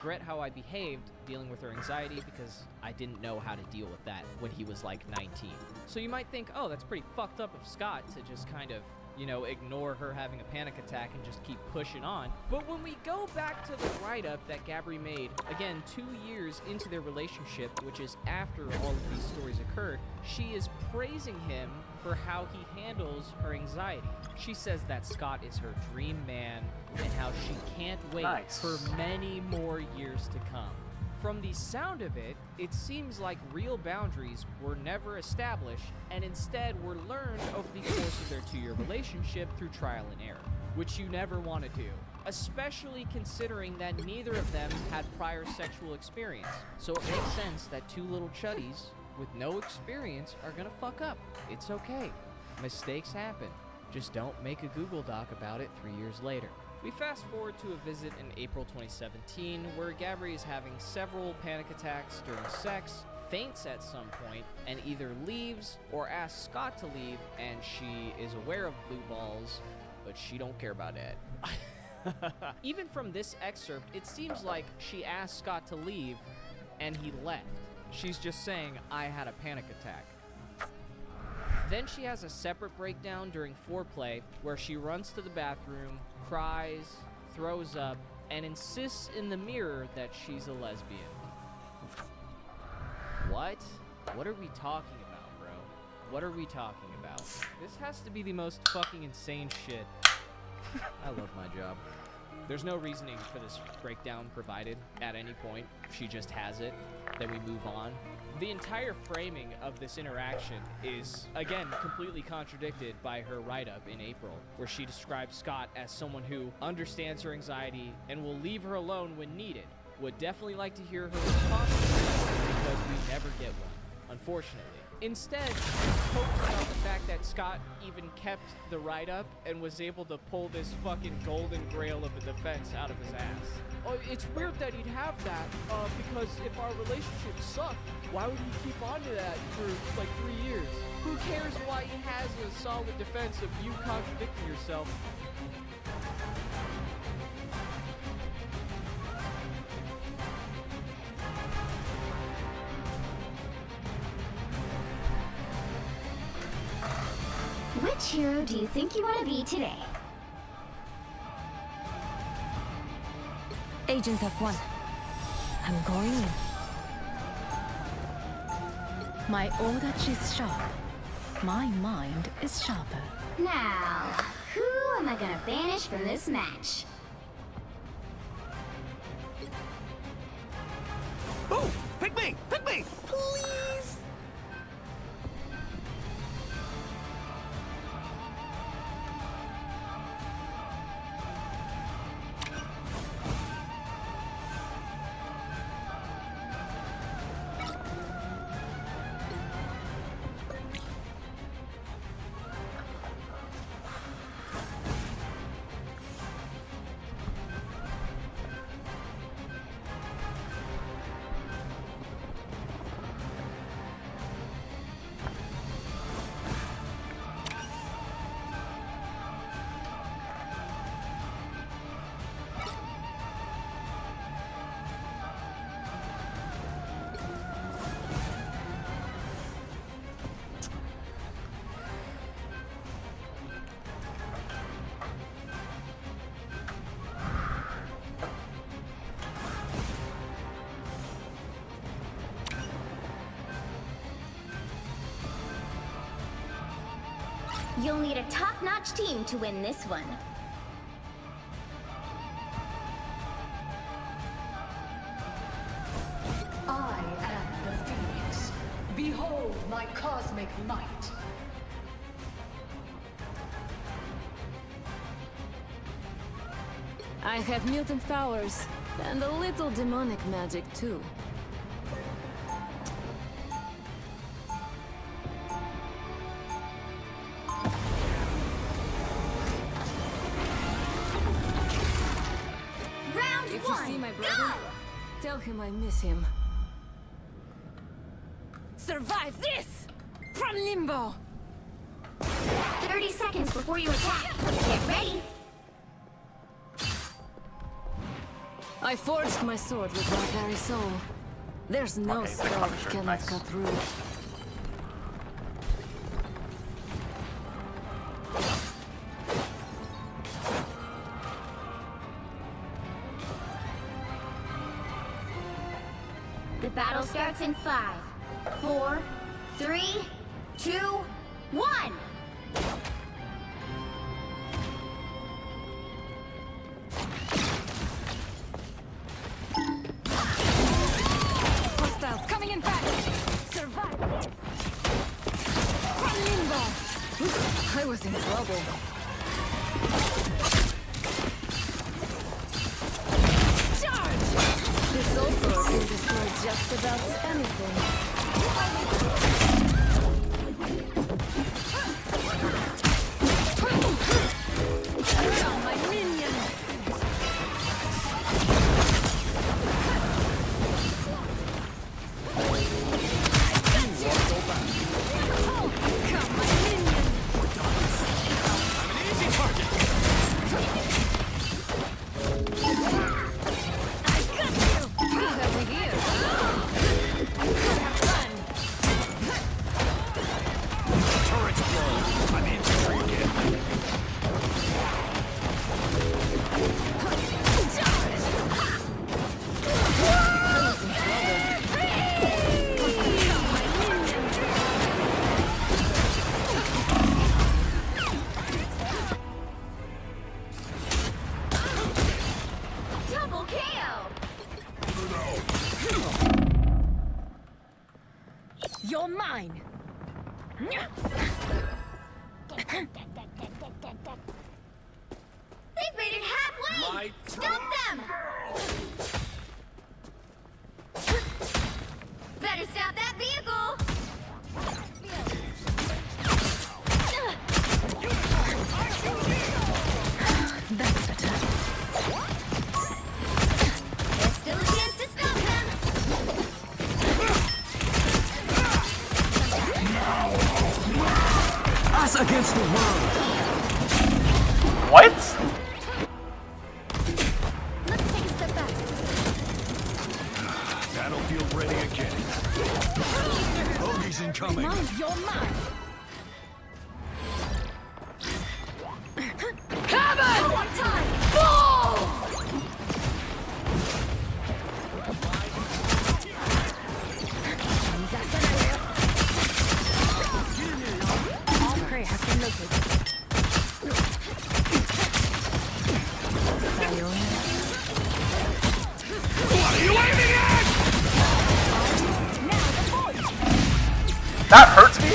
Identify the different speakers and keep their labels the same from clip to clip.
Speaker 1: regret how I behaved dealing with her anxiety because I didn't know how to deal with that when he was like 19. So you might think, oh, that's pretty fucked up of Scott to just kind of, you know, ignore her having a panic attack and just keep pushing on. But when we go back to the write-up that Gabri made, again, 2 years into their relationship, which is after all of these stories occurred, she is praising him for how he handles her anxiety. She says that Scott is her dream man and how she can't wait for many more years to come. From the sound of it, it seems like real boundaries were never established and instead were learned over the course of their 2-year relationship through trial and error, which you never want to do, especially considering that neither of them had prior sexual experience. So it makes sense that 2 little chuddies with no experience are gonna fuck up. It's okay. Mistakes happen. Just don't make a Google Doc about it 3 years later. We fast forward to a visit in April 2017 where Gabri is having several panic attacks during sex, faints at some point, and either leaves or asks Scott to leave, and she is aware of blue balls, but she don't care about it. Even from this excerpt, it seems like she asked Scott to leave and he left. She's just saying, I had a panic attack. Then she has a separate breakdown during foreplay where she runs to the bathroom, cries, throws up, and insists in the mirror that she's a lesbian. What? What are we talking about, bro? What are we talking about? This has to be the most fucking insane shit. I love my job. There's no reasoning for this breakdown provided at any point. She just has it. Then we move on. The entire framing of this interaction is, again, completely contradicted by her write-up in April, where she describes Scott as someone who understands her anxiety and will leave her alone when needed. Would definitely like to hear her response to this, because we never get one, unfortunately. Instead, she pokes about the fact that Scott even kept the write-up and was able to pull this fucking golden grail of a defense out of his ass. Oh, it's weird that he'd have that, because if our relationship sucked, why would he keep on to that for like 3 years? Who cares why he has a solid defense of you contradicting yourself?
Speaker 2: Which hero do you think you want to be today?
Speaker 3: Agent F1. I'm going in. My Odachi is sharp. My mind is sharper.
Speaker 2: Now, who am I gonna banish from this match?
Speaker 4: Oh! Pick me! Pick me! Please!
Speaker 2: You'll need a top-notch team to win this one.
Speaker 5: I am the Phoenix. Behold my cosmic might.
Speaker 3: I have mutant powers, and a little demonic magic too. If you see my brother, tell him I miss him. Survive this! From limbo!
Speaker 2: 30 seconds before you attack. Get ready.
Speaker 5: I forged my sword with my very soul. There's no
Speaker 6: Okay,
Speaker 5: spell
Speaker 6: Punisher,
Speaker 5: that cannot
Speaker 6: nice.
Speaker 5: cut through.
Speaker 2: The battle starts in 5, 4, 3, 2, 1!
Speaker 5: Hostiles coming in fast! Survive! From limbo! I was in trouble. Charge! This old sword can destroy just about anything. Around my minion! Come, my minion! I got you! You have me here. Have fun!
Speaker 4: Turret's low. I'm infantry again.
Speaker 2: Double KO!
Speaker 5: You're mine!
Speaker 2: They've made it halfway!
Speaker 4: Light.
Speaker 2: Stop them! Better stop that vehicle!
Speaker 3: That's better.
Speaker 2: There's still a chance to stop them!
Speaker 4: Us against the world.
Speaker 6: What?
Speaker 2: Let's take a step back.
Speaker 4: Battlefield ready again. Bogey's incoming.
Speaker 5: Mine, you're mine! Heaven! One time! Fall! All prey has been located.
Speaker 4: What are you aiming at?
Speaker 6: That hurts me?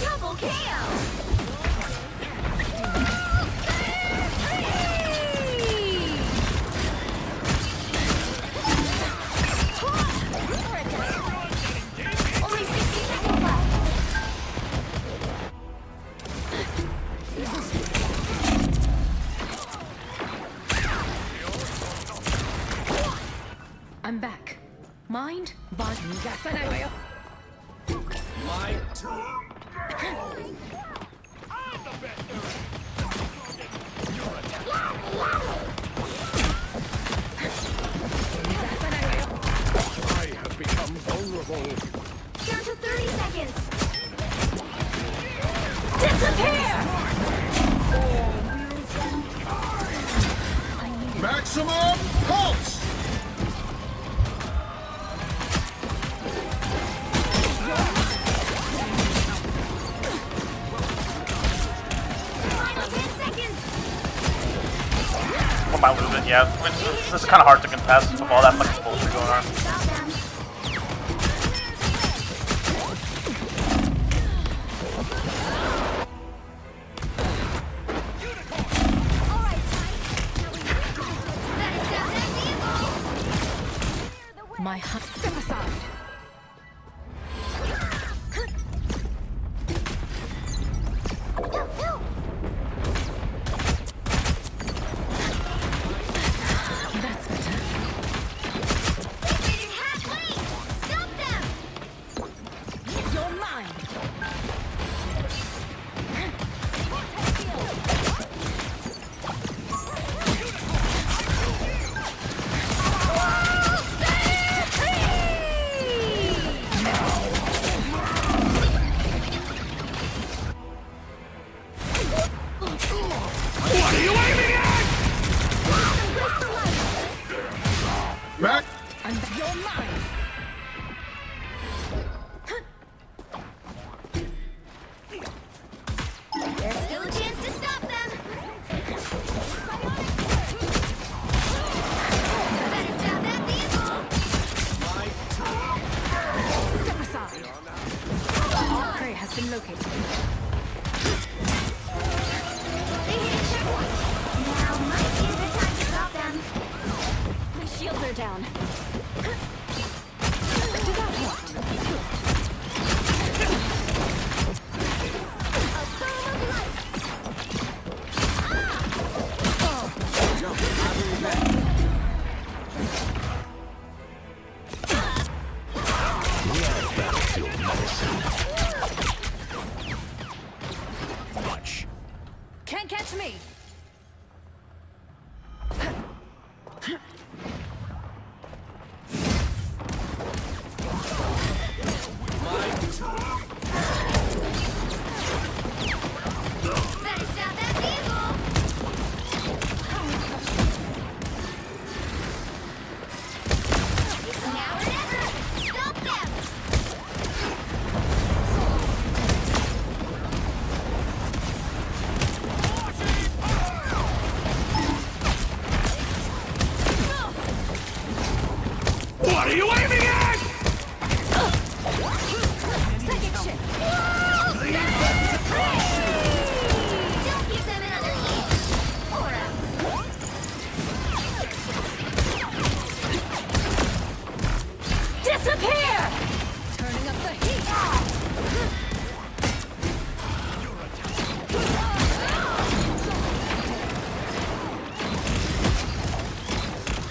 Speaker 2: Double KO! Only 60 seconds left.
Speaker 3: I'm back. Mind, body.
Speaker 4: Light. I have become vulnerable.
Speaker 2: Down to 30 seconds.
Speaker 4: Maximum pulse.
Speaker 2: Final 10 seconds.
Speaker 6: What am I losing? Yeah, this is kind of hard to contest with all that fucking bullshit going on.
Speaker 2: Stop them. All right, better stop that vehicle.
Speaker 3: My heart.
Speaker 5: Step aside!
Speaker 3: That's better.
Speaker 2: They've made it halfway! Stop them!
Speaker 5: You're mine!
Speaker 7: Back.
Speaker 5: You're mine.
Speaker 2: There's still a chance to stop them. Better stop that vehicle.
Speaker 5: Step aside. Prey has been located.
Speaker 2: They hit a checkpoint. Now might be a good time to stop them.
Speaker 5: My shields are down. Can't catch me.
Speaker 2: Better stop that vehicle. Now or never. Stop them.
Speaker 4: What are you aiming at?
Speaker 5: Second shift.
Speaker 2: Don't give them another inch. Or else.
Speaker 5: Disappear! Turning up the heat.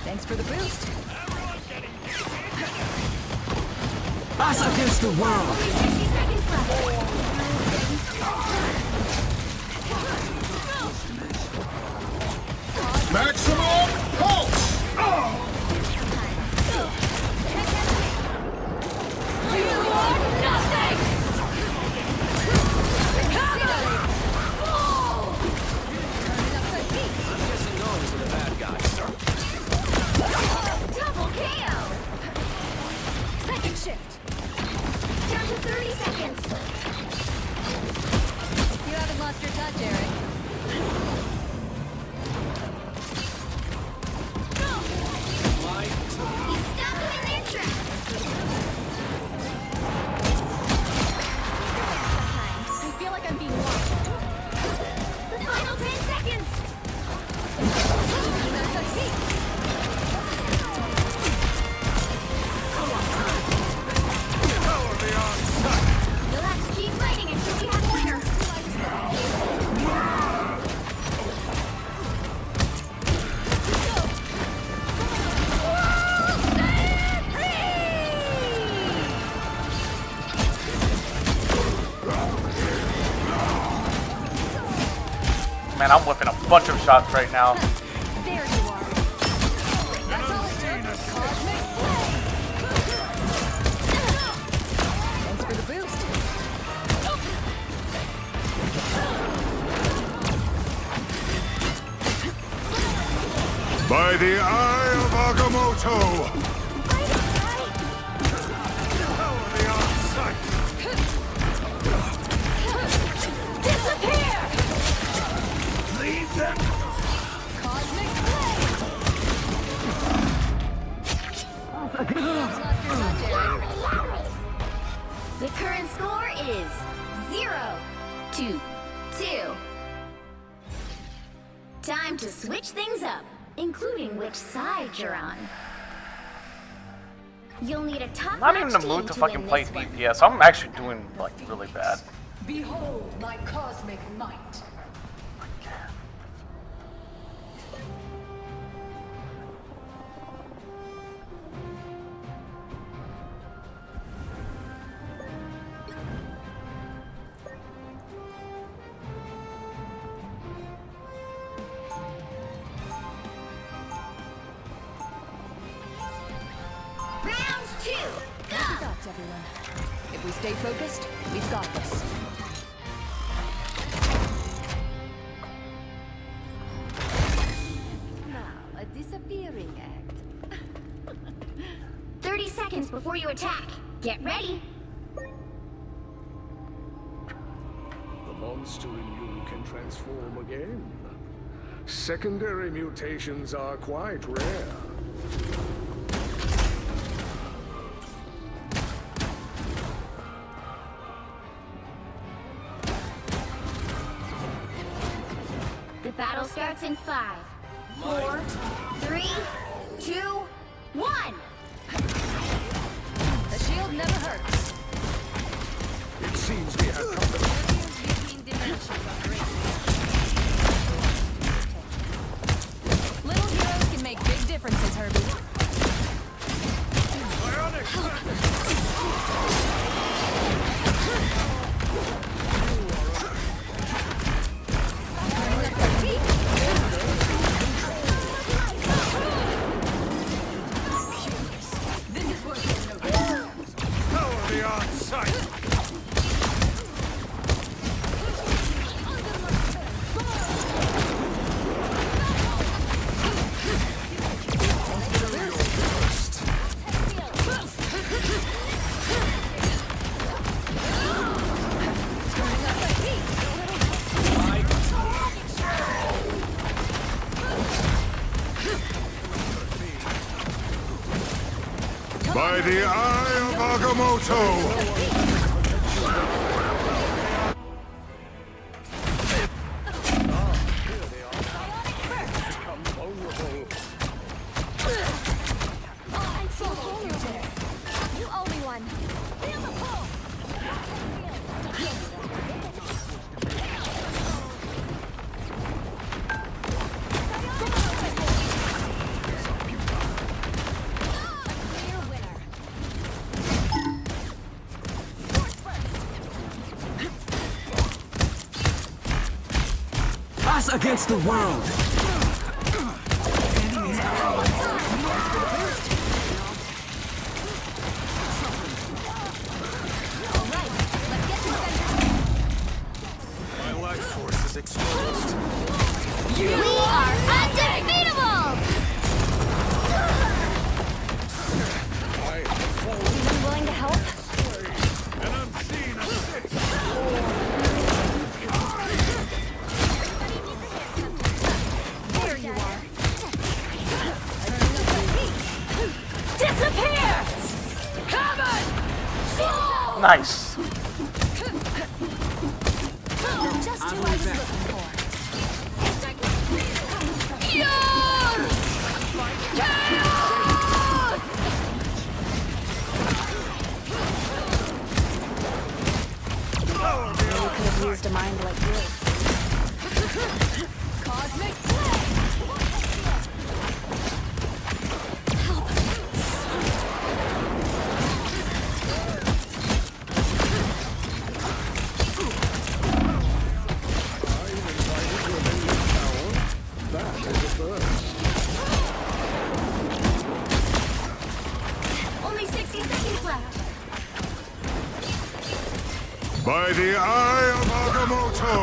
Speaker 5: Thanks for the boost.
Speaker 4: Us against the world.
Speaker 2: Only 60 seconds left.
Speaker 7: Maximum pulse.
Speaker 5: You are nothing! Turning up the heat.
Speaker 4: Guessing those are the bad guys.
Speaker 2: Double KO.
Speaker 5: Second shift.
Speaker 2: Down to 30 seconds.
Speaker 5: You haven't lost your touch, Eric.
Speaker 2: You stop them in their tracks.
Speaker 5: I feel like I'm being watched.
Speaker 2: The final 10 seconds.
Speaker 5: Turning up the heat.
Speaker 2: You'll have to keep fighting until we have a winner.
Speaker 6: Man, I'm whipping a bunch of shots right now.
Speaker 5: There you are. That's all it took. Cosmic flame. Thanks for the boost.
Speaker 7: By the eye of Agamotto.
Speaker 5: Disappear!
Speaker 4: Leave them.
Speaker 5: Cosmic flame. Lost your touch, Eric.
Speaker 2: The current score is 0-2. Time to switch things up, including which side you're on. You'll need a top
Speaker 6: I'm not even in the mood to fucking play DPS. I'm actually doing like really bad.
Speaker 5: Behold my cosmic might.
Speaker 2: Round 2. Go!
Speaker 5: Thoughts, everyone. If we stay focused, we've got this.
Speaker 2: Now, a disappearing act. seconds before you attack. Get ready.
Speaker 7: The monster in you can transform again. Secondary mutations are quite rare.
Speaker 2: The battle starts in 5, 4, 3, 2, 1.
Speaker 5: The shield never hurts.
Speaker 7: It seems we have company.
Speaker 5: Little heroes can make big differences, Herbie.
Speaker 7: Power beyond sight. By the eye of Agamotto!
Speaker 5: You owe me one. Feel the pull. Clear winner.
Speaker 4: Us against the world.
Speaker 5: All right, let's get to
Speaker 7: My life force is exposed.
Speaker 2: We are undefeatable!
Speaker 7: I have fallen
Speaker 5: Anyone willing to help?
Speaker 7: an unseen abyss.
Speaker 5: There you are.
Speaker 2: Disappear!
Speaker 6: Nice.
Speaker 5: Just who I was looking for.
Speaker 7: Power beyond
Speaker 5: Could have used a mind like yours. Cosmic play!
Speaker 7: that is a first.
Speaker 2: Only 60 seconds left.
Speaker 7: By the eye of Agamotto!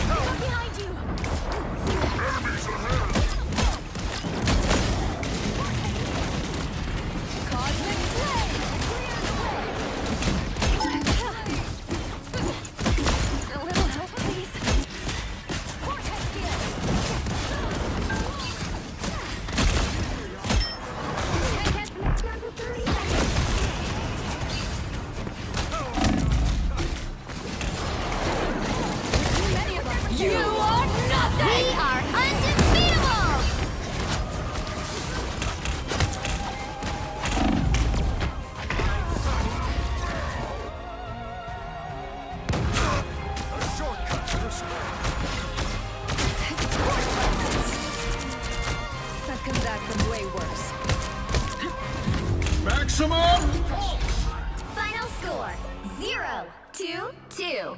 Speaker 2: Look behind you!
Speaker 5: Cosmic play! A little help, please. Vortex field! You are nothing!
Speaker 2: We are undefeatable!
Speaker 7: A shortcut to the square.
Speaker 5: I've come back from way worse.
Speaker 7: Maximum!
Speaker 2: Final score, 0-2-2.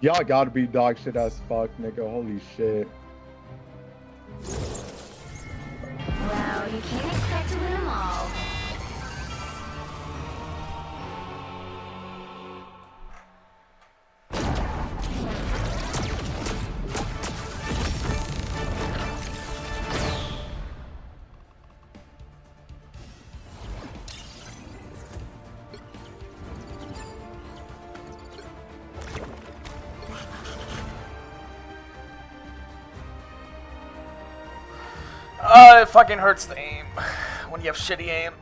Speaker 8: Y'all gotta be dog shit as fuck, nigga. Holy shit.
Speaker 2: Well, you can't expect to win them all.
Speaker 6: It fucking hurts to aim when you have shitty aim.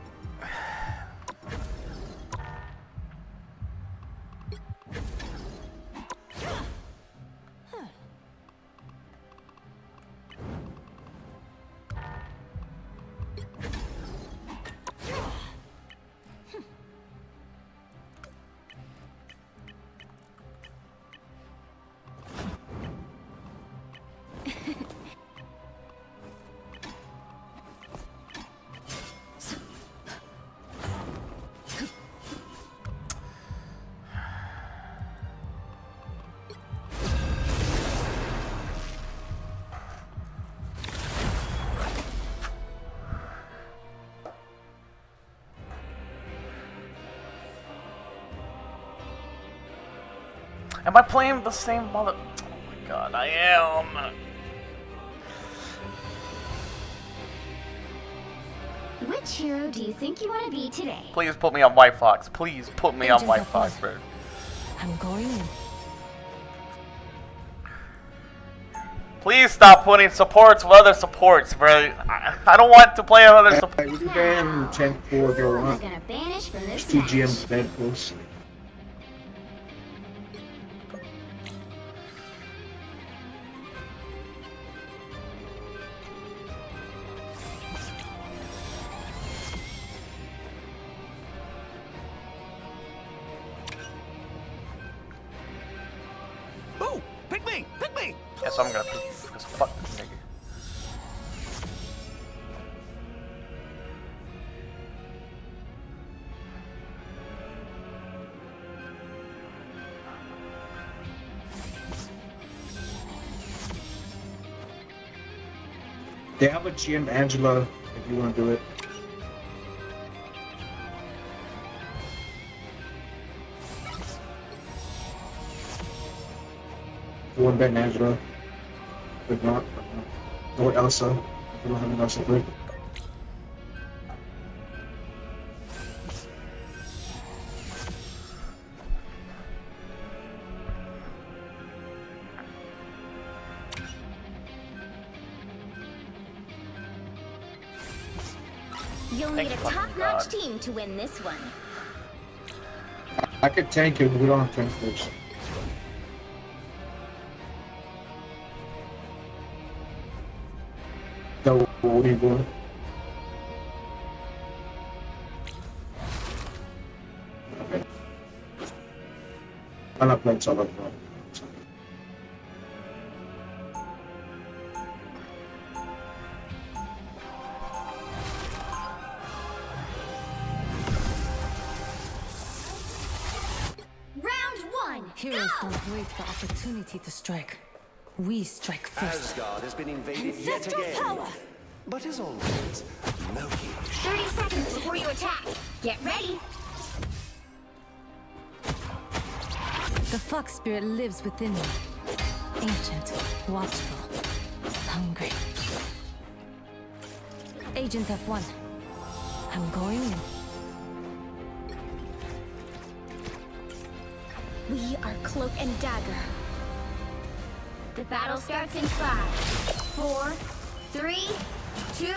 Speaker 6: Am I playing the same mother? Oh my god, I am.
Speaker 2: Which hero do you think you want to be today?
Speaker 6: Please put me on White Fox. Please put me on
Speaker 3: Agent
Speaker 6: White
Speaker 3: of
Speaker 6: Fox,
Speaker 3: what?
Speaker 6: bro.
Speaker 3: I'm going in.
Speaker 6: Please stop putting supports with other supports, bro. I don't want to play other supports.
Speaker 8: Hey, we can ban 10 4 if you
Speaker 2: Who am I
Speaker 8: want.
Speaker 2: gonna banish from this
Speaker 8: There's 2
Speaker 2: match?
Speaker 8: GMs Deadpools.
Speaker 4: Ooh, pick me! Pick me!
Speaker 6: Yes, I'm gonna pick you because fuck this nigga.
Speaker 8: They have a GM Angela if you want to do it. If you want to ban Angela, if not, or Elsa. If you don't have an Elsa break.
Speaker 2: You'll need a
Speaker 6: Thank fucking
Speaker 2: top-notch
Speaker 6: God.
Speaker 2: team to win this one.
Speaker 8: I could tank it, but we don't have tank first. So, what are you doing? Okay. I'm not playing solo.
Speaker 2: Round one.
Speaker 3: Heroes don't wait for opportunity to strike. We strike first.
Speaker 4: Asgard has been invaded yet
Speaker 3: Ancestral
Speaker 4: again.
Speaker 3: power!
Speaker 4: But as always, Loki
Speaker 2: 30 seconds before you attack. Get ready.
Speaker 3: The fox spirit lives within me. Ancient, watchful, hungry. Agent F1. I'm going in.
Speaker 2: We are Cloak and Dagger. The battle starts in 5, 4, 3, 2, 1.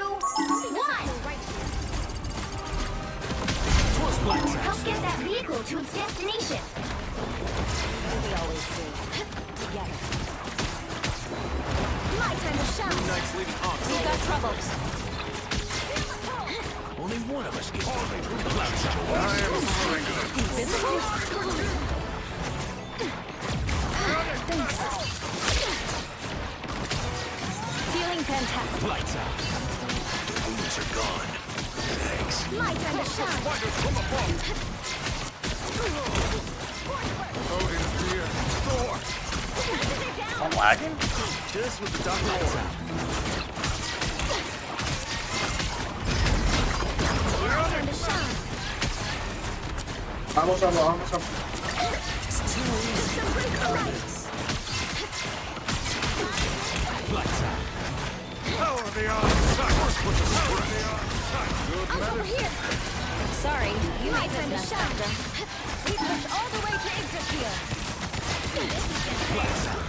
Speaker 2: Help get that vehicle to its destination.
Speaker 3: We always do. Together.
Speaker 2: My time to shine.
Speaker 4: Knights leading on.
Speaker 3: We got troubles.
Speaker 4: Only one of us gets to make the clouds show.
Speaker 3: Invisible? Feeling fantastic.
Speaker 4: Lights out. Wounds are gone. Thanks.
Speaker 2: My time to shine.
Speaker 7: Odin's here. Thor.
Speaker 6: I'm lagging.
Speaker 4: Just with the dark lights out.
Speaker 2: My time to shine.
Speaker 8: Almost up, almost up.
Speaker 4: Lights out.
Speaker 7: Power beyond sight. Power beyond sight. Good
Speaker 2: I'm over
Speaker 7: medicine.
Speaker 2: here.
Speaker 3: Sorry, you
Speaker 2: My
Speaker 3: might
Speaker 2: time
Speaker 3: have
Speaker 2: to
Speaker 3: messed
Speaker 2: shine.
Speaker 3: We push all the way to exit field.
Speaker 2: This is gonna hurt.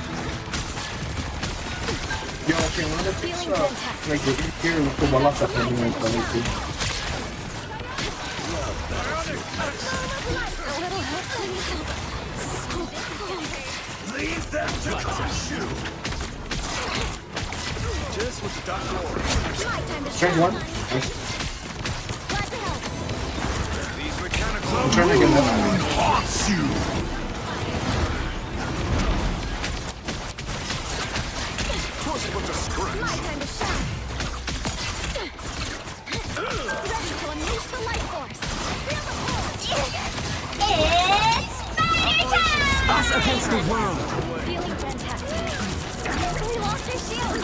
Speaker 8: Yo, okay, when it takes like the here we put one up at the moment for me too.
Speaker 7: Leave them to consume. Just what the doctor ordered.
Speaker 8: Change one. Nice.
Speaker 7: These mechanical
Speaker 8: I'm trying to get that.
Speaker 7: haunts you. Just what the scratch.
Speaker 2: My time to shine. Ready to unleash the light force. Feel the force. It's fire time!
Speaker 4: Us against the world.
Speaker 2: Feeling fantastic. We lost your shield.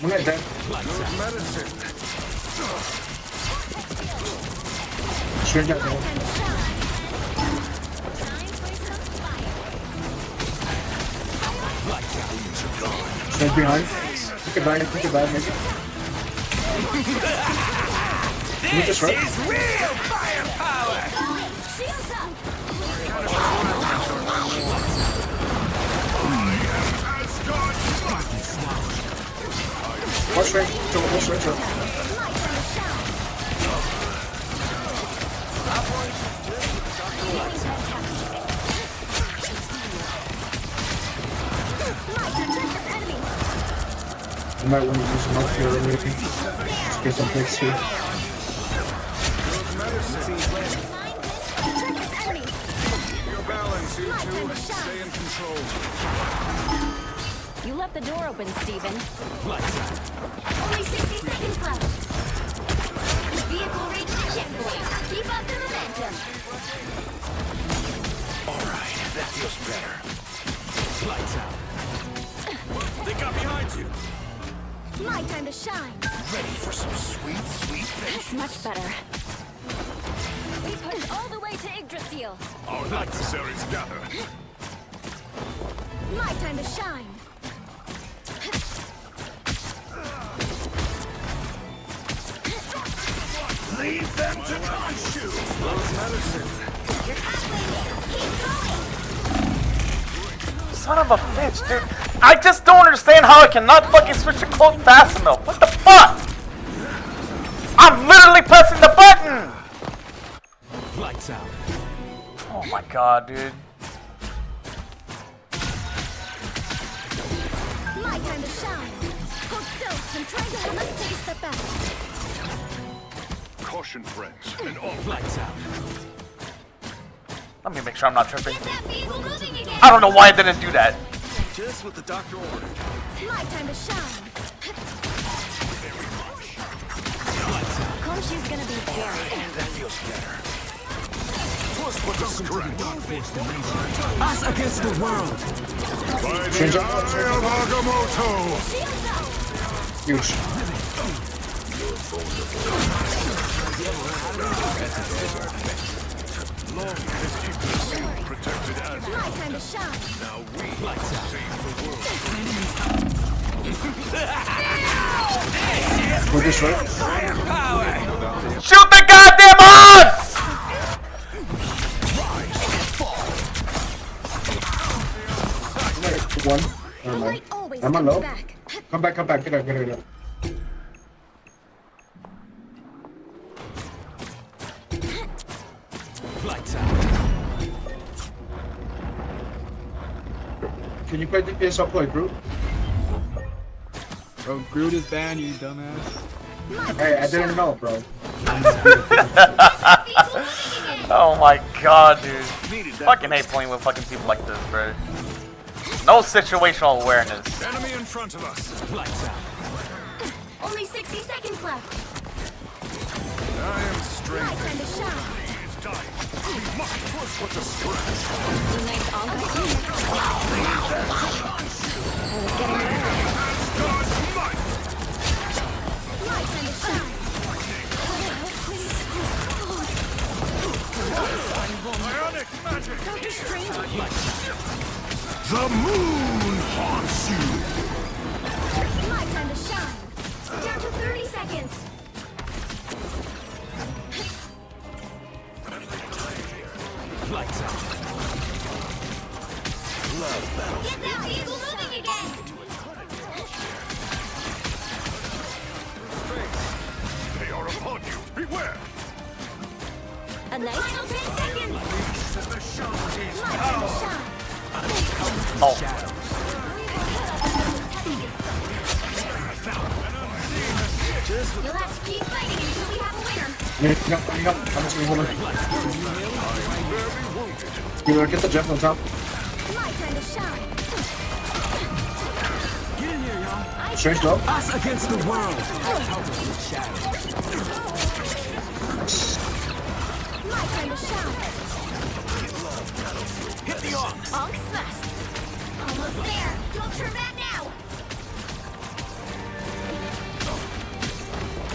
Speaker 8: I'm not dead.
Speaker 7: Good medicine.
Speaker 8: Change that
Speaker 2: My
Speaker 8: down.
Speaker 2: time to shine. Time for some fire.
Speaker 8: Change behind. Think about it, think about it, maybe. Can you just right?
Speaker 4: Is real firepower.
Speaker 2: Shields up.
Speaker 8: Watch right, watch right,
Speaker 2: My time to shine. My turn to this enemy.
Speaker 8: You might want to use some up here or maybe. Just get some picks here.
Speaker 2: Turn this enemy.
Speaker 7: Your balance, you
Speaker 2: My time
Speaker 7: two.
Speaker 2: to shine.
Speaker 7: Stay in control.
Speaker 5: You left the door open, Steven.
Speaker 2: Only 60 seconds left. Vehicle reached the checkpoint. Keep up the momentum.
Speaker 7: Alright, that feels better. Lights out. They got behind you.
Speaker 2: My time to shine.
Speaker 7: Ready for some sweet, sweet
Speaker 5: That's much better. We pushed all the way to Yggdrasil.
Speaker 7: Our adversaries gather.
Speaker 2: My time to shine.
Speaker 7: Leave them to consume. Love medicine.
Speaker 2: You're halfway there. Keep going.
Speaker 6: Son of a bitch, dude. I just don't understand how I cannot fucking switch the cloak fast enough. What the fuck? I'm literally pressing the button.
Speaker 4: Lights out.
Speaker 6: Oh my god, dude.
Speaker 2: My time to shine. Hold still. I'm trying to help us take a step back.
Speaker 7: Caution, friends, and all.
Speaker 4: Lights out.
Speaker 6: Let me make sure I'm not tripping.
Speaker 2: Get that vehicle moving again.
Speaker 6: I don't know why I didn't do that.
Speaker 7: Just what the doctor ordered.
Speaker 2: My time to shine.
Speaker 5: Khonshu's gonna be very angry.
Speaker 7: That feels better. Just what the scratch.
Speaker 4: Us against the world.
Speaker 7: By
Speaker 8: Change
Speaker 7: the
Speaker 8: up.
Speaker 7: eye of Agamotto.
Speaker 2: Shields up.
Speaker 8: Huge.
Speaker 7: Long has Yggdrasil protected as
Speaker 2: My time to shine.
Speaker 7: now we save the world.
Speaker 8: Put this right.
Speaker 6: Shoot the goddamn odds!
Speaker 8: One.
Speaker 2: The
Speaker 8: Never mind.
Speaker 2: light always
Speaker 8: I'm on
Speaker 2: comes
Speaker 8: low.
Speaker 2: back.
Speaker 8: Come back, come back. Get out, get out, get out.
Speaker 4: Lights out.
Speaker 8: Can you play DPS up play, Groot?
Speaker 9: Bro, Groot is banned, you dumbass.
Speaker 8: Hey, I didn't know, bro.
Speaker 6: Oh my god, dude.
Speaker 7: Needed that.
Speaker 6: Fucking hate playing with fucking people like this, bro. No situational awareness.
Speaker 7: Enemy in front of us.
Speaker 4: Lights out.
Speaker 2: Only 60 seconds left.
Speaker 7: I am
Speaker 2: My
Speaker 7: strength.
Speaker 2: time to shine.
Speaker 7: It's dying. We must push with the scratch.
Speaker 5: Nice on the team. I was getting worried.
Speaker 7: God's might.
Speaker 2: My time to shine.
Speaker 7: Ionic magic.
Speaker 2: Doctor Strange.
Speaker 7: The moon haunts you.
Speaker 2: My time to shine. Down to 30 seconds.
Speaker 4: Lights out.
Speaker 7: Love battle.
Speaker 2: Get that
Speaker 5: A nice 10 seconds.
Speaker 6: Oh.
Speaker 2: You'll have to keep fighting until we have a winner.
Speaker 8: I'm just gonna hold her. You get the jet on top.
Speaker 2: My time to shine.
Speaker 7: Get in here, y'all.
Speaker 8: Strange though.
Speaker 7: Us against the world.
Speaker 2: My time to shine.
Speaker 7: Hit the arc.
Speaker 2: Unk smashed. Almost there. Don't turn back now.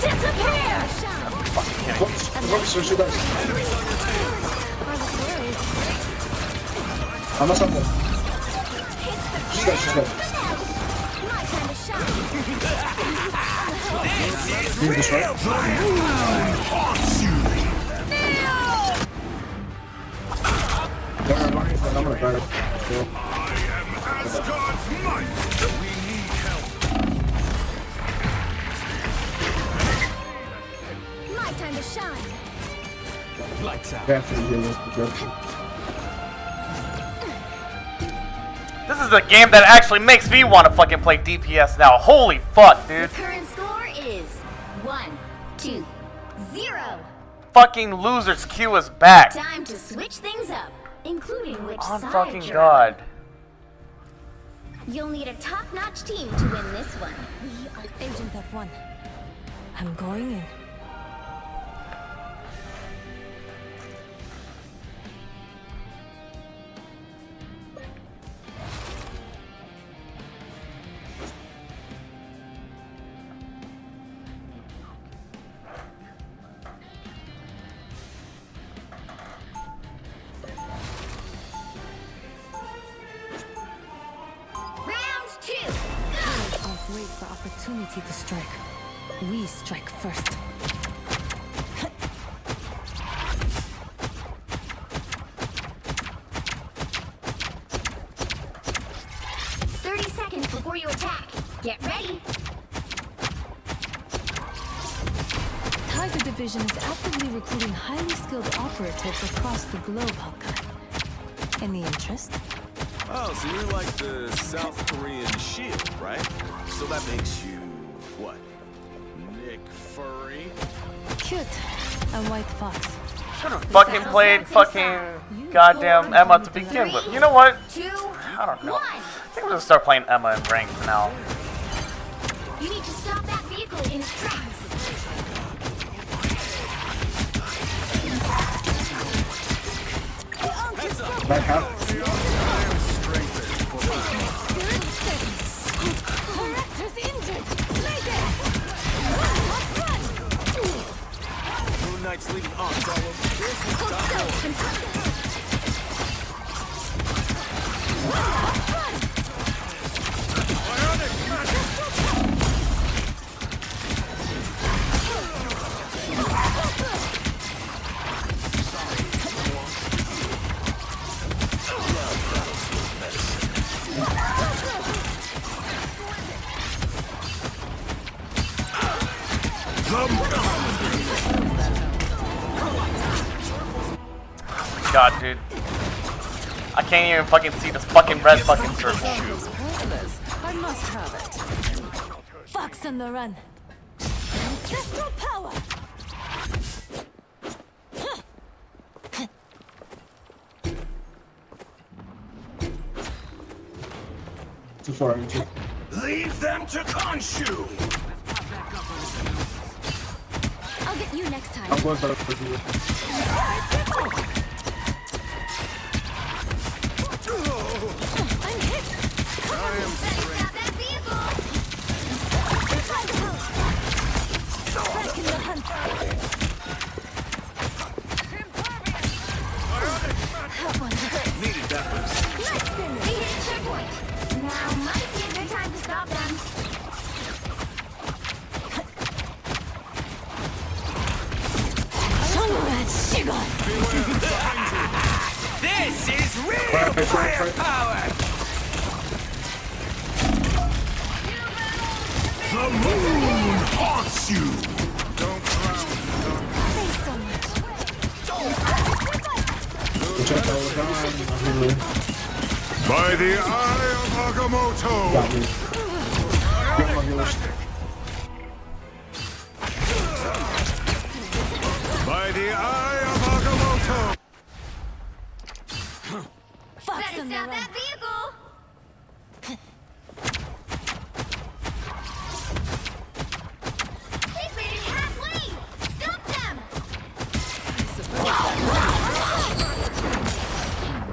Speaker 2: Disappear. Shine.
Speaker 8: Whoops, switch it guys. I'm not something. She's dead.
Speaker 2: My time to shine.
Speaker 8: You destroy it? I'm gonna try it.
Speaker 2: My time to shine.
Speaker 7: Lights out.
Speaker 6: This is a game that actually makes me want to fucking play DPS now. Holy fuck,
Speaker 2: The
Speaker 6: dude.
Speaker 2: current score is 1-2-0.
Speaker 6: Fucking losers queue is back.
Speaker 2: Time to switch things up, including which
Speaker 6: On
Speaker 2: side
Speaker 6: fucking
Speaker 2: you're
Speaker 6: god.
Speaker 2: on. You'll need a top-notch team to win this one.
Speaker 5: We are Agent F1. I'm going in.
Speaker 2: Round 2.
Speaker 5: I'll wait for opportunity to strike. We strike first.
Speaker 2: Seconds before you attack. Get ready.
Speaker 5: Tiger Division is actively recruiting highly skilled operatives across the globe, Hawkeye. Any interest?
Speaker 7: Oh, so you're like the South Korean Shield, right? So that makes you what? Nick Fury?
Speaker 5: Cute. A white fox.
Speaker 6: Should have fucking played fucking goddamn Emma to begin with. You know what?
Speaker 2: 2,
Speaker 6: I don't know.
Speaker 2: 1.
Speaker 6: I think we're gonna start playing Emma in ranked now.
Speaker 2: You need to stop that vehicle in its tracks.
Speaker 8: Back out.
Speaker 5: Corrector's injured.
Speaker 7: Moon Knight's leaving arms all over. This is
Speaker 6: God, dude. I can't even fucking see this fucking red fucking circle.
Speaker 5: I must have it. Fox on the run. Ancestral power.
Speaker 8: Too far, ain't you?
Speaker 7: leave them to Khonshu!
Speaker 2: I'll get you next time.
Speaker 8: I'm going for the
Speaker 5: I'm hit.
Speaker 2: Better stop that vehicle.
Speaker 5: Back in the hunt. That one hurt.
Speaker 7: Needed that boost.
Speaker 2: Let's finish. We hit checkpoint. Now might be a good time to stop them.
Speaker 4: This is real firepower!
Speaker 7: The moon haunts you!
Speaker 5: Thanks so much.
Speaker 8: check all the time. Really.
Speaker 7: By the eye of Agamotto!
Speaker 8: Got me. Get my viewers.
Speaker 7: By the eye of Agamotto!
Speaker 2: Better stop that vehicle! They've made it halfway! Stop them!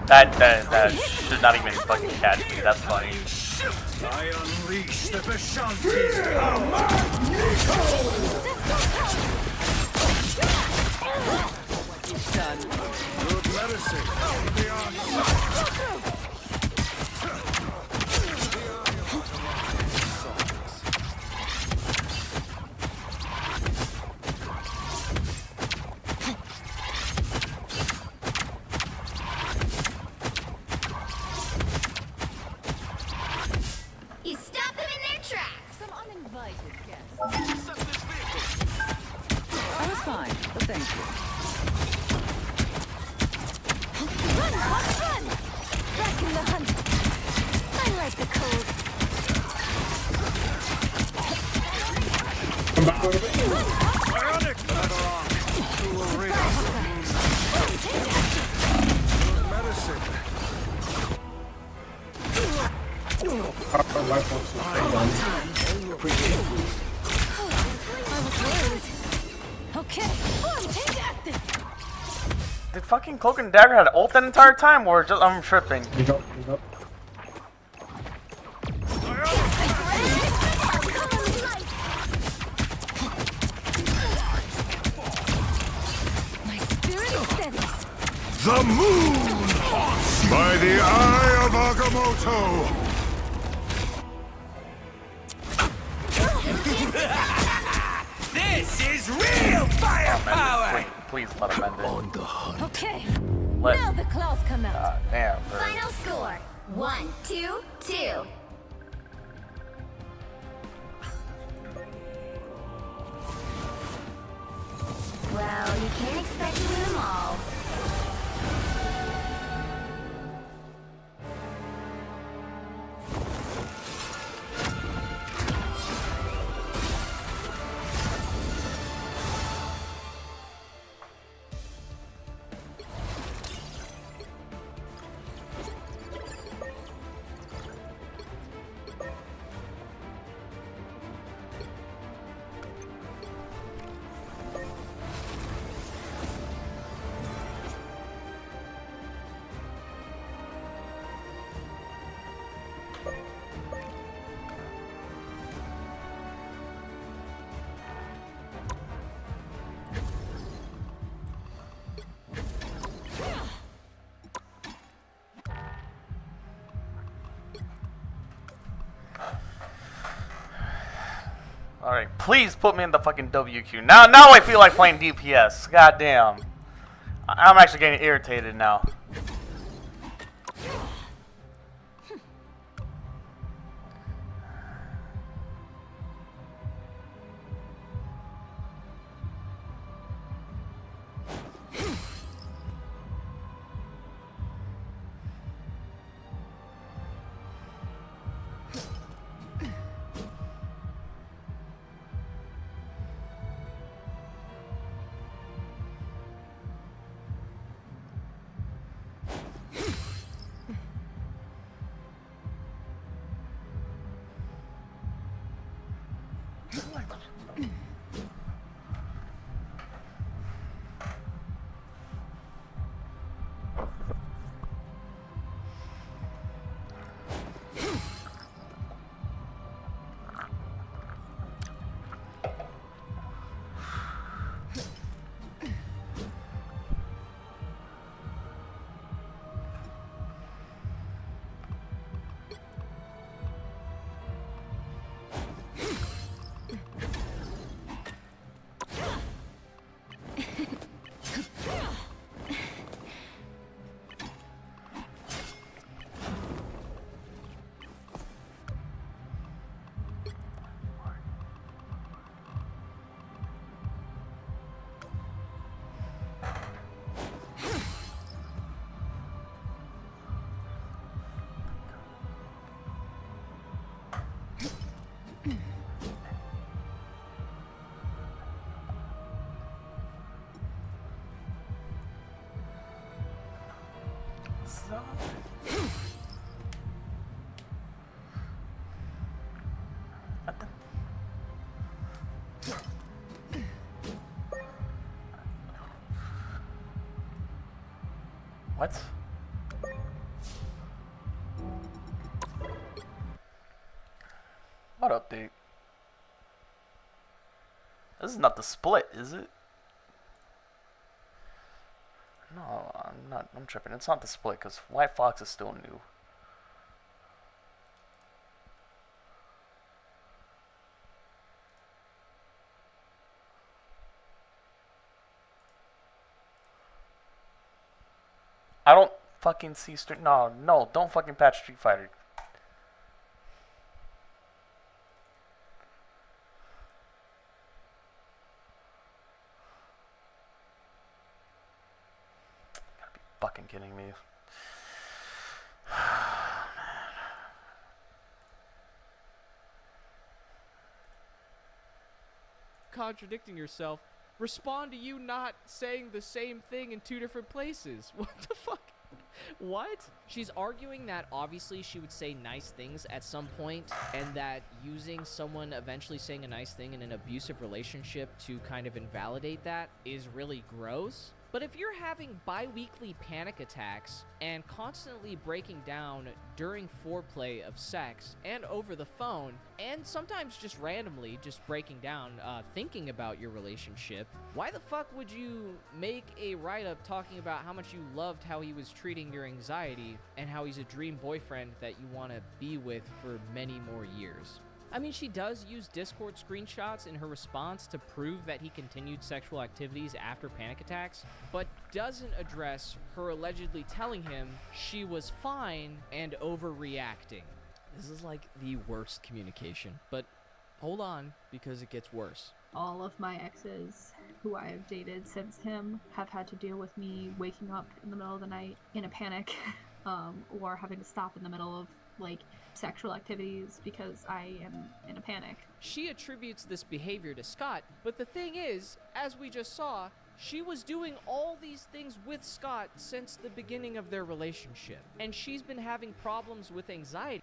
Speaker 6: That should not even fucking catch me. That's funny.
Speaker 7: I unleash the Vishanti's power! Good medicine.
Speaker 2: You stop them in their tracks!
Speaker 3: Some uninvited guests. I was fine, but thank you.
Speaker 2: Run, Fox, run! Back in the hunt. I like the cold.
Speaker 8: Come back over there.
Speaker 7: Bionic! Who will rid us of good medicine?
Speaker 8: Our life force is so done.
Speaker 2: I was worried. Okay, form, take active!
Speaker 6: Did fucking Cloak and Dagger had ult that entire time, or just I'm tripping?
Speaker 8: He's up.
Speaker 2: My spirit steadies.
Speaker 7: The moon haunts you. By the eye of Agamotto!
Speaker 4: This is real firepower!
Speaker 6: Please let him end it.
Speaker 2: Okay,
Speaker 6: Let.
Speaker 2: now the claws come out.
Speaker 6: Damn. Bro.
Speaker 2: Final score 1-2-2. Well, you can't expect to win them all.
Speaker 6: Alright, please put me in the fucking WQ. Now I feel like playing DPS. God damn. I'm actually getting irritated now. So... What? What update? This is not the split, is it? No, I'm not. I'm tripping. It's not the split because White Fox is still new. I don't fucking see Street. No, no, don't fucking patch Street Fighter. Gotta be fucking kidding me.
Speaker 1: Contradicting yourself. Respond to you not saying the same thing in two different places. What the fuck? What? She's arguing that obviously she would say nice things at some point, and that using someone eventually saying a nice thing in an abusive relationship to kind of invalidate that is really gross. But if you're having bi-weekly panic attacks and constantly breaking down during foreplay of sex and over the phone, and sometimes just randomly just breaking down thinking about your relationship, why the fuck would you make a write-up talking about how much you loved how he was treating your anxiety and how he's a dream boyfriend that you want to be with for many more years? I mean, she does use Discord screenshots in her response to prove that he continued sexual activities after panic attacks, but doesn't address her allegedly telling him she was fine and overreacting. This is like the worst communication, but hold on, because it gets worse.
Speaker 10: All of my exes who I have dated since him have had to deal with me waking up in the middle of the night in a panic, or having to stop in the middle of like sexual activities because I am in a panic.
Speaker 1: She attributes this behavior to Scott, but the thing is, as we just saw, she was doing all these things with Scott since the beginning of their relationship, and she's been having problems with anxiety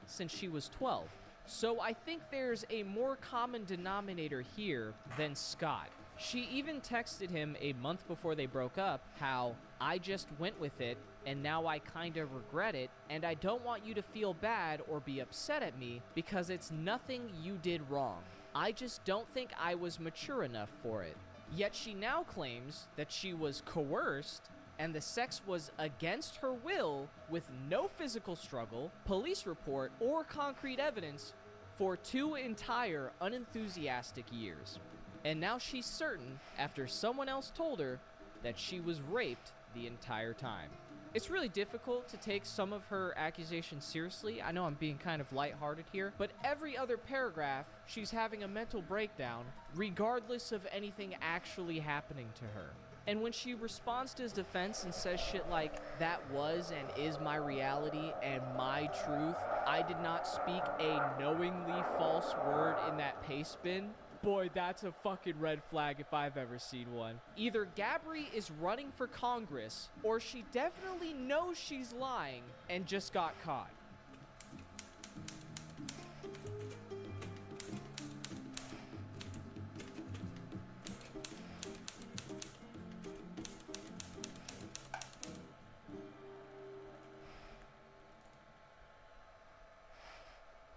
Speaker 1: since she was 12. So I think there's a more common denominator here than Scott. She even texted him a month before they broke up how, I just went with it, and now I kind of regret it, and I don't want you to feel bad or be upset at me because it's nothing you did wrong. I just don't think I was mature enough for it. Yet she now claims that she was coerced and the sex was against her will with no physical struggle, police report, or concrete evidence for 2 entire unenthusiastic years. And now she's certain, after someone else told her, that she was raped the entire time. It's really difficult to take some of her accusations seriously. I know I'm being kind of lighthearted here, but every other paragraph, she's having a mental breakdown, regardless of anything actually happening to her. And when she responds to his defense and says shit like, that was and is my reality and my truth, I did not speak a knowingly false word in that paste bin, boy, that's a fucking red flag if I've ever seen one. Either Gabri is running for Congress, or she definitely knows she's lying and just got caught.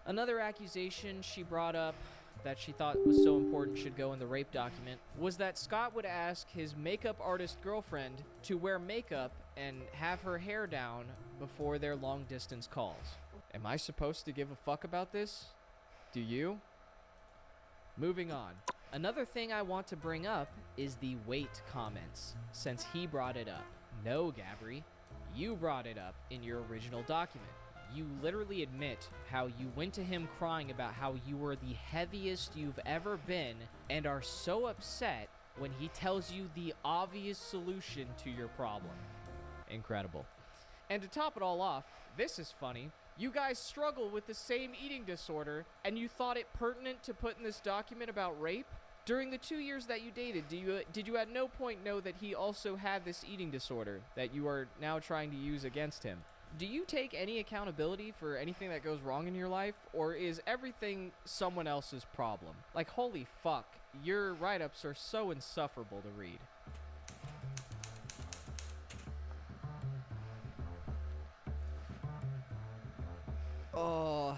Speaker 1: Another accusation she brought up that she thought was so important should go in the rape document was that Scott would ask his makeup artist girlfriend to wear makeup and have her hair down before their long distance calls. Am I supposed to give a fuck about this? Do you? Moving on. Another thing I want to bring up is the weight comments, since he brought it up. No, Gabri, you brought it up in your original document. You literally admit how you went to him crying about how you were the heaviest you've ever been and are so upset when he tells you the obvious solution to your problem. Incredible. And to top it all off, this is funny. You guys struggle with the same eating disorder, and you thought it pertinent to put in this document about rape? During the 2 years that you dated, did you at no point know that he also had this eating disorder that you are now trying to use against him? Do you take any accountability for anything that goes wrong in your life, or is everything someone else's problem? Like, holy fuck, your write-ups are so insufferable to read. Oh,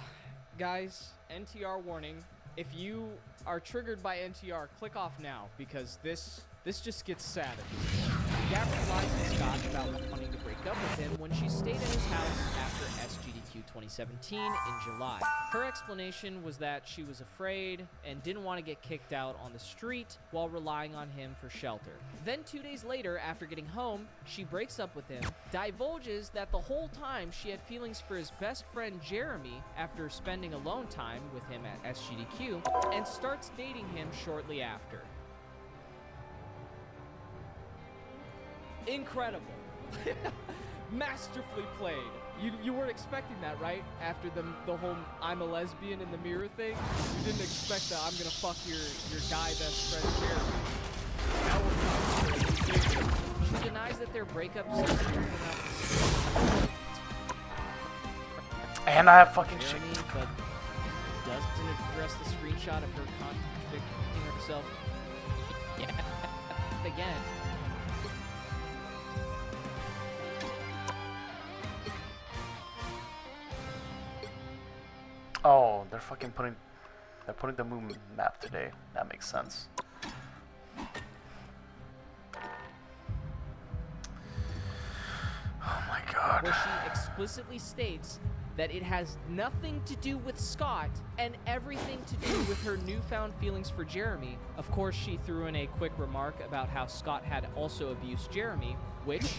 Speaker 1: guys, NTR warning. If you are triggered by NTR, click off now, because this just gets sad at this point. Gabby lied to Scott about wanting to break up with him when she stayed at his house after SGDQ 2017 in July. Her explanation was that she was afraid and didn't want to get kicked out on the street while relying on him for shelter. Then 2 days later, after getting home, she breaks up with him, divulges that the whole time she had feelings for his best friend Jeremy after spending alone time with him at SGDQ, and starts dating him shortly after. Incredible. Masterfully played. You weren't expecting that, right? After the whole I'm a lesbian in the mirror thing? You didn't expect that I'm gonna fuck your guy best friend Jeremy. That was not. She denies that their breakup
Speaker 6: And I have fucking shit.
Speaker 1: Jeremy, but doesn't address the screenshot of her contradicting herself. Yeah. Again.
Speaker 6: Oh, they're putting the moon map today. That makes sense. Oh my god.
Speaker 1: Where she explicitly states that it has nothing to do with Scott and everything to do with her newfound feelings for Jeremy. Of course, she threw in a quick remark about how Scott had also abused Jeremy, which,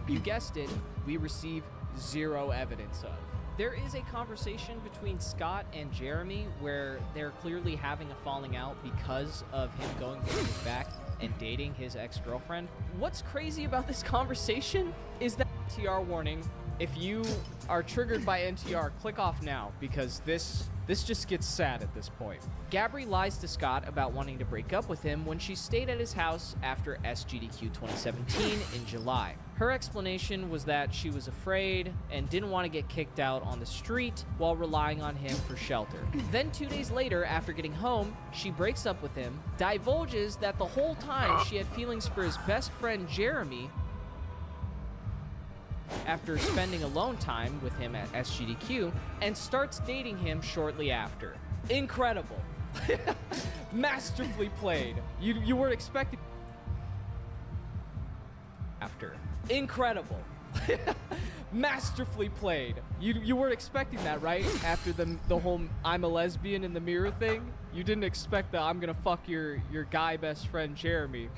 Speaker 1: you guessed it, we receive zero evidence of. There is a conversation between Scott and Jeremy where they're clearly having a falling out because of him going behind his back and dating his ex-girlfriend. What's crazy about this conversation is that NTR warning. If you are triggered by NTR, click off now, because this just gets sad at this point. Gabby lies to Scott about wanting to break up with him when she stayed at his house after SGDQ 2017 in July. Her explanation was that she was afraid and didn't want to get kicked out on the street while relying on him for shelter. Then 2 days later, after getting home, she breaks up with him, divulges that the whole time she had feelings for his best friend Jeremy after spending alone time with him at SGDQ, and starts dating him shortly after. Incredible. Masterfully played. You weren't expecting after. Incredible. Masterfully played. You weren't expecting that, right? After the whole I'm a lesbian in the mirror thing? You didn't expect that I'm gonna fuck your guy best friend Jeremy.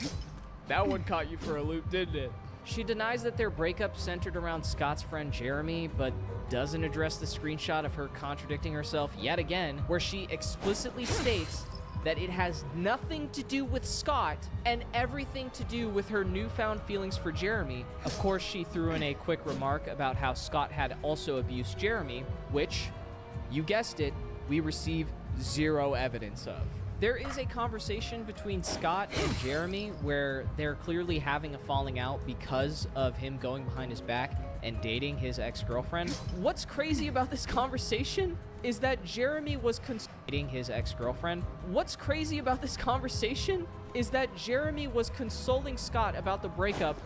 Speaker 1: That one caught you for a loop, didn't it? She denies that their breakup centered around Scott's friend Jeremy, but doesn't address the screenshot of her contradicting herself yet again, where she explicitly states that it has nothing to do with Scott and everything to do with her newfound feelings for Jeremy. Of course, she threw in a quick remark about how Scott had also abused Jeremy, which, you guessed it, we receive zero evidence of. There is a conversation between Scott and Jeremy where they're clearly having a falling out because of him going behind his back and dating his ex-girlfriend. What's crazy about this conversation is that Jeremy was dating his ex-girlfriend. What's crazy about this conversation is that Jeremy was consoling Scott about the breakup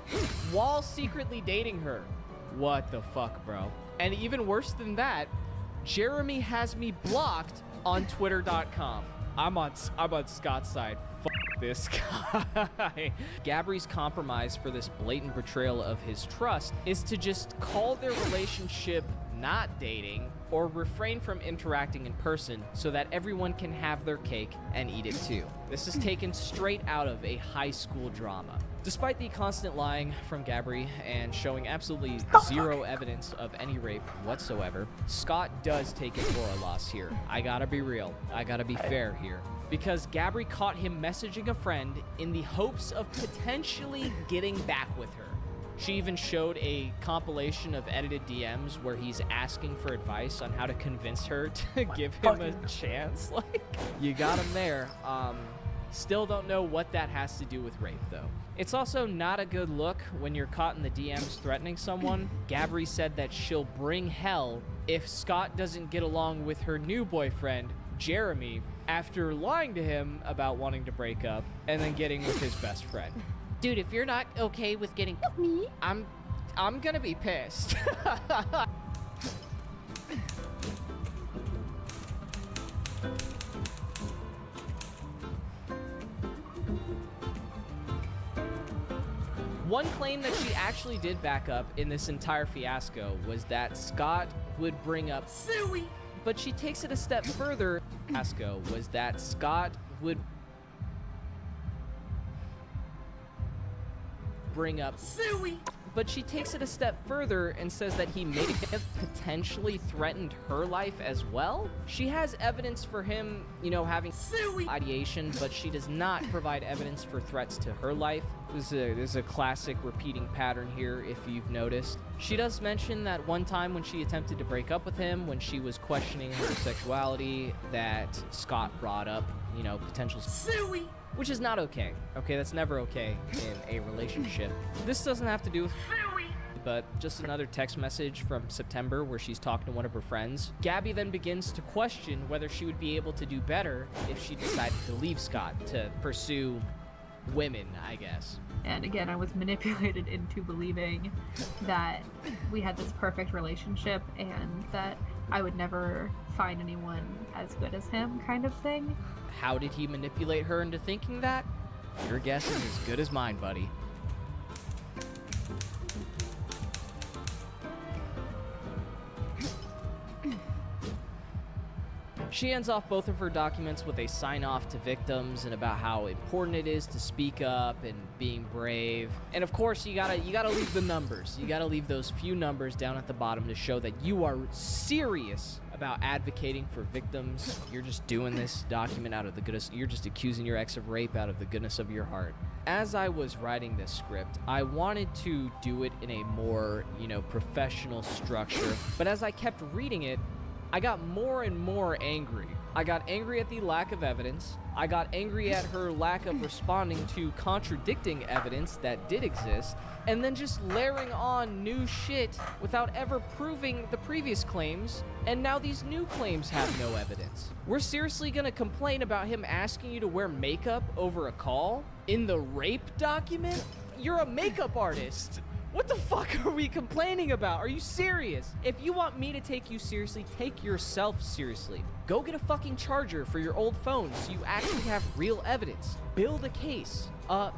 Speaker 1: while secretly dating her. What the fuck, bro? And even worse than that, Jeremy has me blocked on Twitter.com. I'm on Scott's side. Fuck this guy. Gabby's compromise for this blatant betrayal of his trust is to just call their relationship not dating or refrain from interacting in person so that everyone can have their cake and eat it too. This is taken straight out of a high school drama. Despite the constant lying from Gabby and showing absolutely zero evidence of any rape whatsoever, Scott does take it for a loss here. I gotta be real. I gotta be fair here. Because Gabby caught him messaging a friend in the hopes of potentially getting back with her. She even showed a compilation of edited DMs where he's asking for advice on how to convince her to give him a chance. Like, you got him there. Still don't know what that has to do with rape, though. It's also not a good look when you're caught in the DMs threatening someone. Gabri said that she'll bring hell if Scott doesn't get along with her new boyfriend, Jeremy, after lying to him about wanting to break up and then getting with his best friend. Dude, if you're not okay with getting me, I'm gonna be pissed. One claim that she actually did back up in this entire fiasco was that Scott would bring up Suey, but she takes it a step further. Fiasco was that Scott would bring up Suey, but she takes it a step further and says that he may have potentially threatened her life as well. She has evidence for him, you know, having ideation, but she does not provide evidence for threats to her life. This is a classic repeating pattern here, if you've noticed. She does mention that one time when she attempted to break up with him, when she was questioning her sexuality, that Scott brought up, you know, potential Suey, which is not okay. Okay, that's never okay in a relationship. This doesn't have to do with Suey, but just another text message from September where she's talking to one of her friends. Gabby then begins to question whether she would be able to do better if she decided to leave Scott to pursue women, I guess.
Speaker 10: And again, I was manipulated into believing that we had this perfect relationship and that I would never find anyone as good as him, kind of thing.
Speaker 1: How did he manipulate her into thinking that? Your guess is as good as mine, buddy. She ends off both of her documents with a sign-off to victims and about how important it is to speak up and being brave. And of course, you gotta leave the numbers. You gotta leave those few numbers down at the bottom to show that you are serious about advocating for victims. You're just doing this document out of the goodness. You're just accusing your ex of rape out of the goodness of your heart. As I was writing this script, I wanted to do it in a more, you know, professional structure. But as I kept reading it, I got more and more angry. I got angry at the lack of evidence. I got angry at her lack of responding to contradicting evidence that did exist, and then just layering on new shit without ever proving the previous claims, and now these new claims have no evidence. We're seriously gonna complain about him asking you to wear makeup over a call? In the rape document? You're a makeup artist! What the fuck are we complaining about? Are you serious? If you want me to take you seriously, take yourself seriously. Go get a fucking charger for your old phone so you actually have real evidence. Build a case.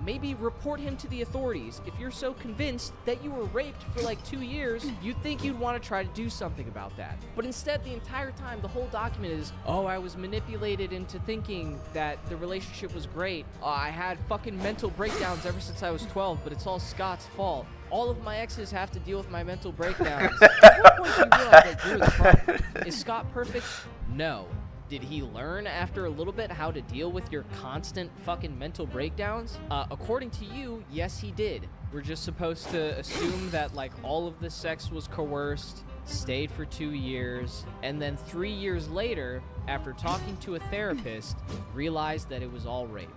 Speaker 1: Maybe report him to the authorities. If you're so convinced that you were raped for like 2 years, you'd think you'd want to try to do something about that. But instead, the entire time, the whole document is, oh, I was manipulated into thinking that the relationship was great. I had fucking mental breakdowns ever since I was 12, but it's all Scott's fault. All of my exes have to deal with my mental breakdowns. At what point do you realize that you're the problem? Is Scott perfect? No. Did he learn after a little bit how to deal with your constant fucking mental breakdowns? According to you, yes, he did. We're just supposed to assume that, like, all of the sex was coerced, stayed for 2 years, and then 3 years later, after talking to a therapist, realized that it was all rape.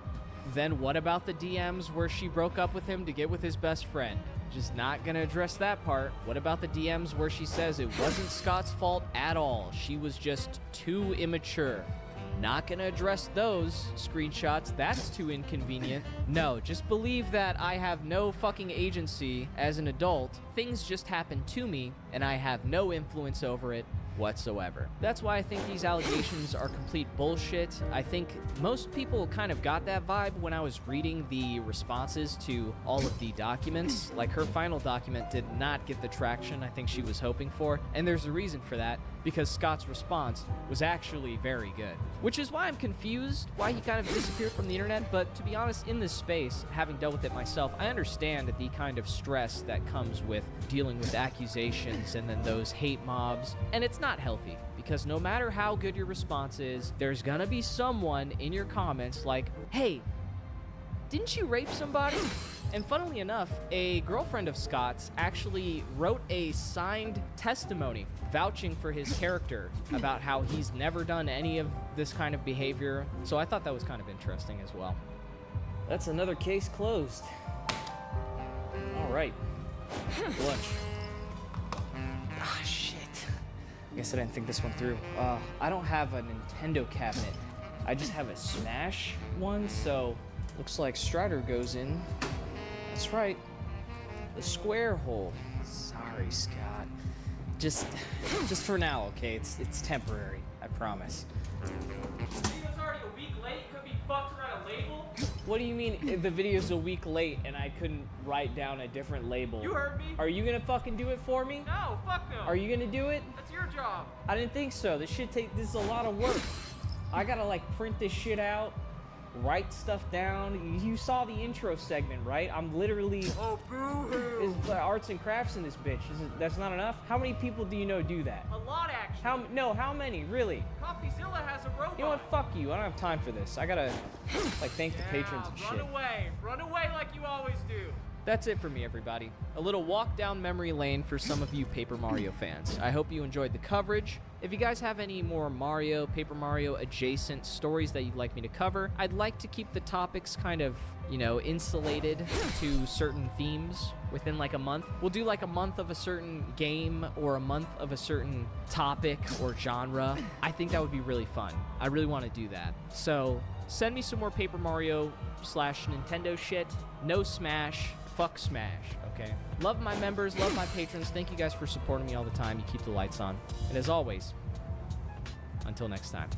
Speaker 1: Then what about the DMs where she broke up with him to get with his best friend? Just not gonna address that part. What about the DMs where she says it wasn't Scott's fault at all? She was just too immature. Not gonna address those screenshots. That's too inconvenient. No, just believe that I have no fucking agency as an adult. Things just happen to me, and I have no influence over it whatsoever. That's why I think these allegations are complete bullshit. I think most people kind of got that vibe when I was reading the responses to all of the documents. Like, her final document did not get the traction I think she was hoping for, and there's a reason for that, because Scott's response was actually very good. Which is why I'm confused why he kind of disappeared from the internet, but to be honest, in this space, having dealt with it myself, I understand the kind of stress that comes with dealing with accusations and then those hate mobs, and it's not healthy, because no matter how good your response is, there's gonna be someone in your comments like, hey, didn't you rape somebody? And funnily enough, a girlfriend of Scott's actually wrote a signed testimony vouching for his character about how he's never done any of this kind of behavior. So I thought that was kind of interesting as well. That's another case closed. All right. Lunch. Ah, shit. I guess I didn't think this one through. I don't have a Nintendo cabinet. I just have a Smash one, so looks like Strider goes in. That's right. The square hole. Sorry, Scott. Just for now, okay? It's temporary. I promise. Video's already a week late. Could be fucked to write a label. What do you mean the video's a week late and I couldn't write down a different label? You heard me. Are you gonna fucking do it for me? No, fuck no. Are you gonna do it? That's your job. I didn't think so. This is a lot of work. I gotta like print this shit out, write stuff down. You saw the intro segment, right? I'm literally boo-hoo. There's arts and crafts in this bitch. That's not enough? How many people do you know do that? A lot, actually. How many? Really? CoffeeZilla has a robot. You know what? Fuck you. I don't have time for this. I gotta like thank the patrons and shit. Run away like you always do. That's it for me, everybody. A little walk down memory lane for some of you Paper Mario fans. I hope you enjoyed the coverage. If you guys have any more Mario, Paper Mario adjacent stories that you'd like me to cover, I'd like to keep the topics kind of, you know, insulated to certain themes within like a month. We'll do like a month of a certain game or a month of a certain topic or genre. I think that would be really fun. I really want to do that. So send me some more Paper Mario / Nintendo shit. No Smash. Fuck Smash, okay? Love my members, love my patrons. Thank you guys for supporting me all the time. You keep the lights on. And as always, until next time.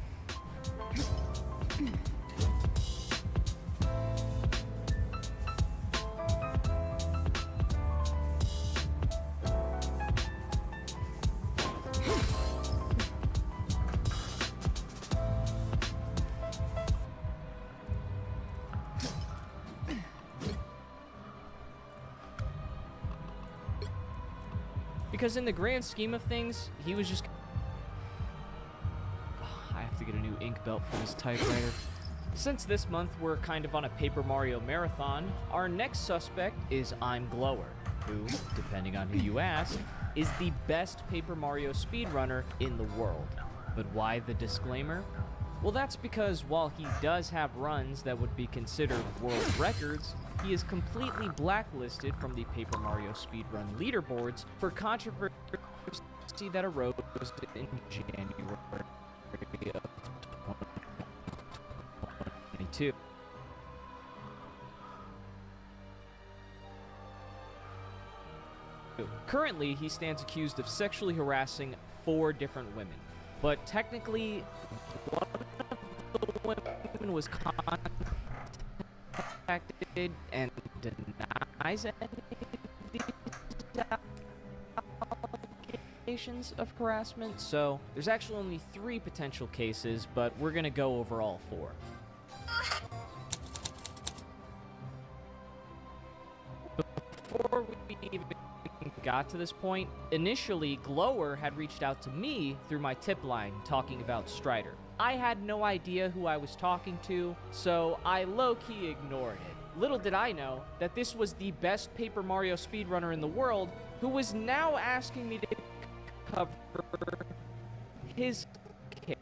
Speaker 1: Because in the grand scheme of things, he was just... Oh, I have to get a new ink belt for this typewriter. Since this month we're kind of on a Paper Mario marathon, our next suspect is I'm Glower, who, depending on who you ask, is the best Paper Mario speedrunner in the world. But why the disclaimer? Well, that's because while he does have runs that would be considered world records, he is completely blacklisted from the Paper Mario speedrun leaderboards for controversy that arose in January of 2022. Currently, he stands accused of sexually harassing 4 different women, but technically, one of the women was contacted and denies any of these allegations of harassment. So there's actually only 3 potential cases, but we're gonna go over all 4. Before we even got to this point, initially Glower had reached out to me through my tip line talking about Strider. I had no idea who I was talking to, so I low-key ignored it. Little did I know that this was the best Paper Mario speedrunner in the world who was now asking me to cover his case.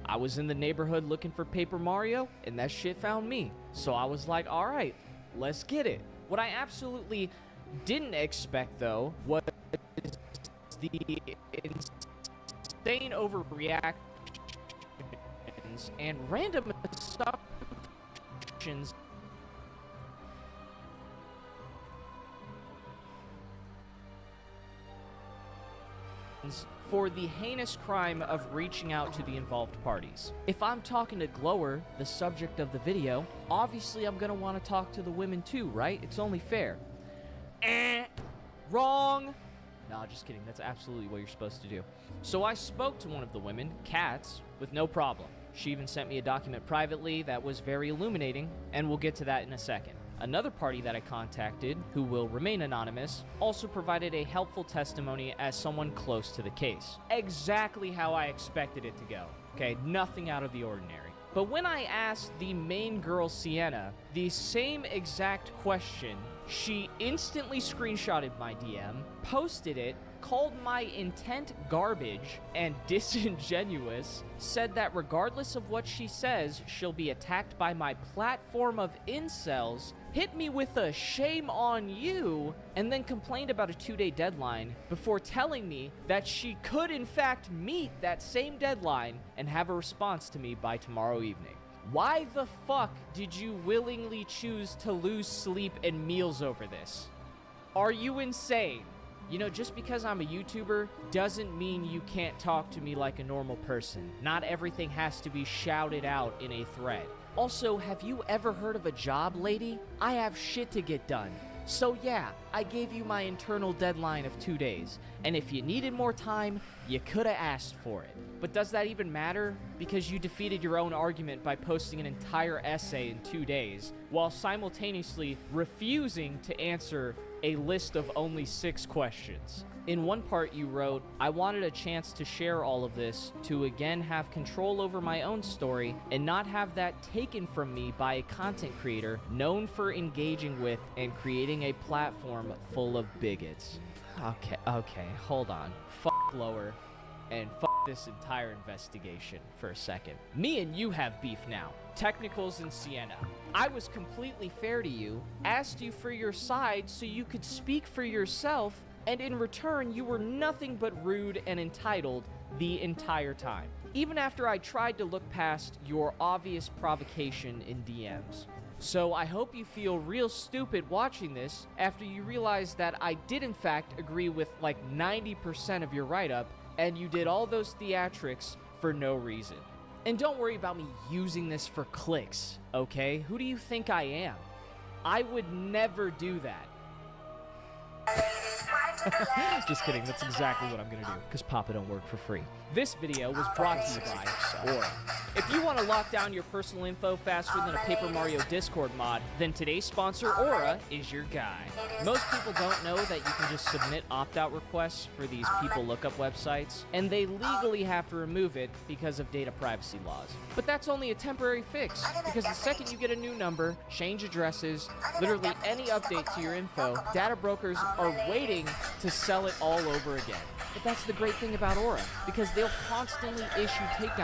Speaker 1: I was in the neighborhood looking for Paper Mario, and that shit found me. So I was like, all right, let's get it. What I absolutely didn't expect, though, was the insane overreactions and random assumptions for the heinous crime of reaching out to the involved parties. If I'm talking to Glower, the subject of the video, obviously I'm gonna want to talk to the women too, right? It's only fair. Wrong! No, just kidding. That's absolutely what you're supposed to do. So I spoke to one of the women, Katz, with no problem. She even sent me a document privately that was very illuminating, and we'll get to that in a second. Another party that I contacted, who will remain anonymous, also provided a helpful testimony as someone close to the case. Exactly how I expected it to go. Okay, nothing out of the ordinary. But when I asked the main girl, Sienna, the same exact question, she instantly screenshotted my DM, posted it, called my intent garbage and disingenuous, said that regardless of what she says, she'll be attacked by my platform of incels, hit me with a shame on you, and then complained about a 2-day deadline before telling me that she could in fact meet that same deadline and have a response to me by tomorrow evening. Why the fuck did you willingly choose to lose sleep and meals over this? Are you insane? You know, just because I'm a YouTuber doesn't mean you can't talk to me like a normal person. Not everything has to be shouted out in a thread. Also, have you ever heard of a job, lady? I have shit to get done. So yeah, I gave you my internal deadline of 2 days, and if you needed more time, you could have asked for it. But does that even matter? Because you defeated your own argument by posting an entire essay in 2 days, while simultaneously refusing to answer a list of only 6 questions. In one part you wrote, I wanted a chance to share all of this, to again have control over my own story, and not have that taken from me by a content creator known for engaging with and creating a platform full of bigots. Okay, hold on. Fuck lower, and fuck this entire investigation for a second. Me and you have beef now. Technicals and Sienna. I was completely fair to you, asked you for your side so you could speak for yourself, and in return, you were nothing but rude and entitled the entire time. Even after I tried to look past your obvious provocation in DMs. So I hope you feel real stupid watching this after you realize that I did in fact agree with like 90% of your write-up, and you did all those theatrics for no reason. And don't worry about me using this for clicks, okay? Who do you think I am? I would never do that. Just kidding, that's exactly what I'm gonna do, because Papa don't work for free. This video was brought to you by Aura. If you want to lock down your personal info faster than a Paper Mario Discord mod, then today's sponsor, Aura, is your guy. Most people don't know that you can just submit opt-out requests for these people lookup websites, and they legally have to remove it because of data privacy laws. But that's only a temporary fix, because the second you get a new number, change addresses, literally any update to your info, data brokers are waiting to sell it all over again. But that's the great thing about Aura, because they'll constantly issue takedown